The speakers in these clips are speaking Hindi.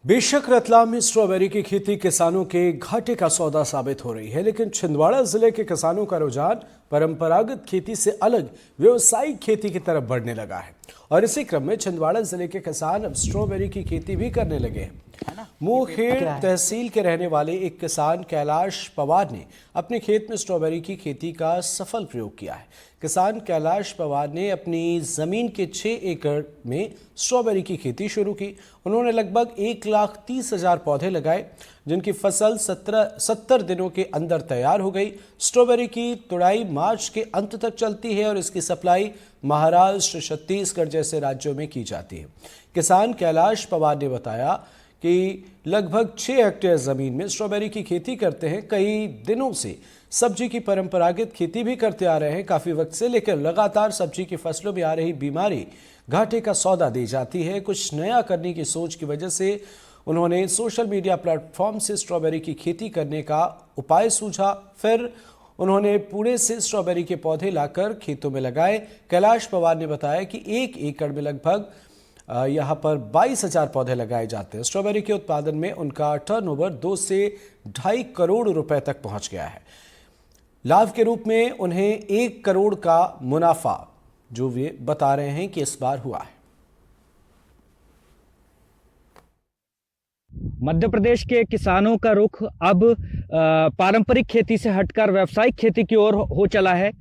बेशक रतलाम में स्ट्रॉबेरी की खेती किसानों के घाटे का सौदा साबित हो रही है, लेकिन छिंदवाड़ा जिले के किसानों का रुझान परंपरागत खेती से अलग व्यावसायिक खेती की तरफ बढ़ने लगा है। और इसी क्रम में छिंदवाड़ा जिले के किसान अब स्ट्रॉबेरी की खेती भी करने लगे हैं। मुंगखेड़ तहसील के रहने वाले एक किसान कैलाश पवार ने अपने खेत में स्ट्रॉबेरी की खेती का सफल प्रयोग किया है। किसान कैलाश पवार ने अपनी जमीन के 6 एकड़ में स्ट्रॉबेरी की खेती शुरू की। उन्होंने लगभग 1,30,000 पौधे लगाए, जिनकी फसल 70 दिनों के अंदर तैयार हो गई। स्ट्रॉबेरी की तुड़ाई मार्च के अंत तक चलती है और इसकी सप्लाई महाराष्ट्र, छत्तीसगढ़ जैसे राज्यों में की जाती है। किसान कैलाश पवार ने बताया कि लगभग 6 हेक्टेयर ज़मीन में स्ट्रॉबेरी की खेती करते हैं। कई दिनों से सब्जी की परंपरागत खेती भी करते आ रहे हैं काफ़ी वक्त से, लेकिन लगातार सब्जी की फसलों में आ रही बीमारी घाटे का सौदा दे जाती है। कुछ नया करने की सोच की वजह से उन्होंने सोशल मीडिया प्लेटफॉर्म से स्ट्रॉबेरी की खेती करने का उपाय सूझा। फिर उन्होंने पुणे से स्ट्रॉबेरी के पौधे लाकर खेतों में लगाए। कैलाश पवार ने बताया कि 1 एकड़ में लगभग यहाँ पर 22,000 पौधे लगाए जाते हैं। स्ट्रॉबेरी के उत्पादन में उनका टर्नओवर 2 से 2.5 करोड़ रुपए तक पहुंच गया है। लाभ के रूप में उन्हें 1 करोड़ का मुनाफा जो वे बता रहे हैं कि इस बार हुआ है। मध्य प्रदेश के किसानों का रुख अब पारंपरिक खेती से हटकर व्यावसायिक खेती की ओर हो चला है।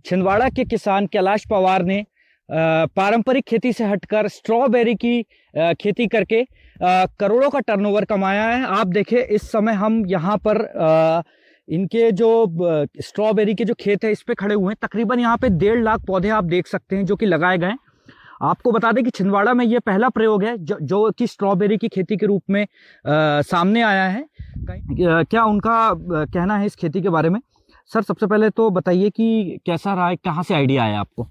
छिंदवाड़ा के किसान कैलाश पवार ने पारंपरिक खेती से हटकर स्ट्रॉबेरी की खेती करके करोड़ों का टर्नओवर कमाया है। आप देखिए, इस समय हम यहाँ पर इनके जो स्ट्रॉबेरी के जो खेत है इस पे खड़े हुए हैं। तकरीबन यहाँ पे 1.5 लाख पौधे आप देख सकते हैं जो कि लगाए गए हैं। आपको बता दें कि छिंदवाड़ा में ये पहला प्रयोग है जो कि स्ट्रॉबेरी की खेती के रूप में सामने आया है। क्या उनका कहना है इस खेती के बारे में? सर, सबसे पहले तो बताइए कि कैसा रहा है, कहाँ से आइडिया आया आपको?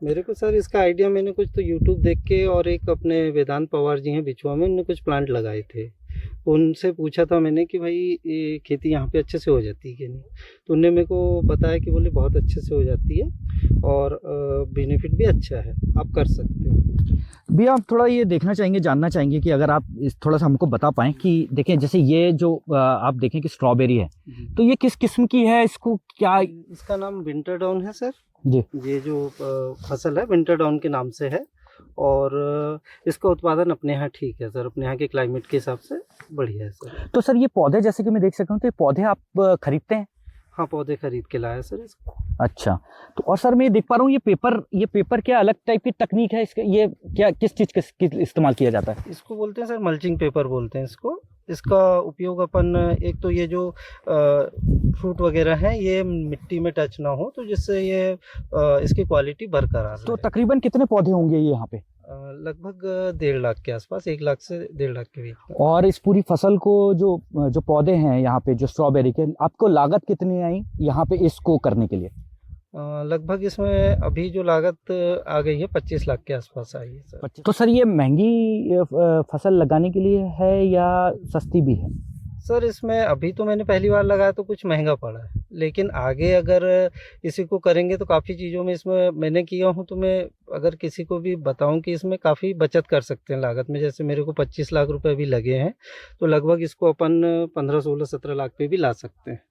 मेरे को सर इसका आइडिया मैंने कुछ तो यूट्यूब देख के और एक अपने वेदांत पवार जी हैं बिछुआ में, उन्होंने कुछ प्लांट लगाए थे। उनसे पूछा था मैंने कि भाई ये खेती यहाँ पे अच्छे से हो जाती है कि नहीं, तो उनने मेरे को बताया कि बोले बहुत अच्छे से हो जाती है और बेनिफिट भी अच्छा है, आप कर सकते हो। भैया, आप थोड़ा ये देखना चाहेंगे, जानना चाहेंगे कि अगर आप थोड़ा सा हमको बता पाएँ कि देखें, जैसे ये जो आप देखें कि स्ट्रॉबेरी है, तो ये किस किस्म की है? इसको क्या, इसका नाम विंटर डाउन है सर जी। ये जो फसल है विंटर डाउन के नाम से है और इसका उत्पादन अपने यहाँ ठीक है सर, अपने यहाँ के क्लाइमेट के हिसाब से बढ़िया है सर। तो सर, ये पौधे जैसे कि मैं देख सकता हूँ, तो ये पौधे आप खरीदते हैं? हाँ, पौधे खरीद के लाया सर इसको। अच्छा, तो और सर मैं देख पा रहा हूँ ये पेपर क्या अलग टाइप की तकनीक है इसका? ये क्या किस चीज़ का इस्तेमाल किया जाता है? इसको बोलते हैं सर मल्चिंग पेपर बोलते हैं इसको। इसका उपयोग अपन एक तो ये जो फ्रूट वगैरह हैं ये मिट्टी में टच ना हो, तो जिससे ये इसकी क्वालिटी बरकरार रहे। तो तकरीबन कितने पौधे होंगे ये यहाँ पे? लगभग 1.5 लाख के आसपास, 1 लाख से 1.5 लाख के बीच। और इस पूरी फसल को जो पौधे हैं यहाँ पे जो स्ट्रॉबेरी के, आपको लागत कितनी आई यहाँ पे इसको करने के लिए? लगभग इसमें अभी जो लागत आ गई है 25 लाख के आसपास आई है सर। तो सर, ये महंगी फसल लगाने के लिए है या सस्ती भी है? सर, इसमें अभी तो मैंने पहली बार लगाया तो कुछ महंगा पड़ा है, लेकिन आगे अगर इसी को करेंगे तो काफ़ी चीज़ों में इसमें मैंने किया हूँ, तो मैं अगर किसी को भी बताऊँ कि इसमें काफ़ी बचत कर सकते हैं लागत में। जैसे मेरे को 25 लाख रुपए भी लगे हैं, तो लगभग इसको अपन 15, 16, 17 लाख पे भी ला सकते हैं।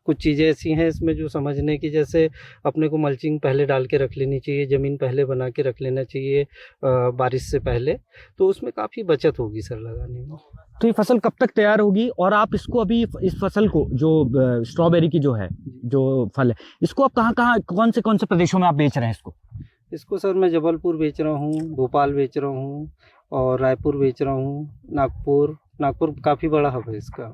कुछ चीज़ें ऐसी हैं इसमें जो समझने की, जैसे अपने को मल्चिंग पहले डाल के रख लेनी चाहिए, ज़मीन पहले बना के रख लेना चाहिए बारिश से पहले, तो उसमें काफ़ी बचत होगी सर लगाने में। तो ये फसल कब तक तैयार होगी? और आप इसको अभी इस फसल को जो स्ट्रॉबेरी की जो है जो फल है, इसको आप कहाँ कौन से प्रदेशों में आप बेच रहे हैं इसको सर मैं जबलपुर बेच रहा हूँ, भोपाल बेच रहा हूँ और रायपुर बेच रहा हूँ, नागपुर काफ़ी बड़ा हब है इसका,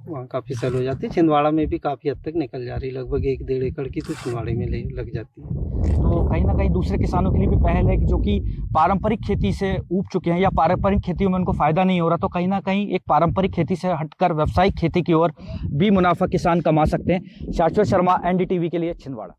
वहाँ काफ़ी सेल हो जाती है। छिंदवाड़ा में भी काफ़ी हद तक निकल जा रही है, लगभग 1-1.5 एकड़ की तो छिंदवाड़े में लग जाती है। तो कहीं ना कहीं दूसरे किसानों के लिए भी पहल है कि जो कि पारंपरिक खेती से ऊब चुके हैं या पारंपरिक खेती में उनको फ़ायदा नहीं हो रहा, तो कहीं ना कहीं एक पारंपरिक खेती से हटकर व्यावसायिक खेती की ओर भी मुनाफा किसान कमा सकते हैं। शाश्वत शर्मा, NDTV के लिए छिंदवाड़ा।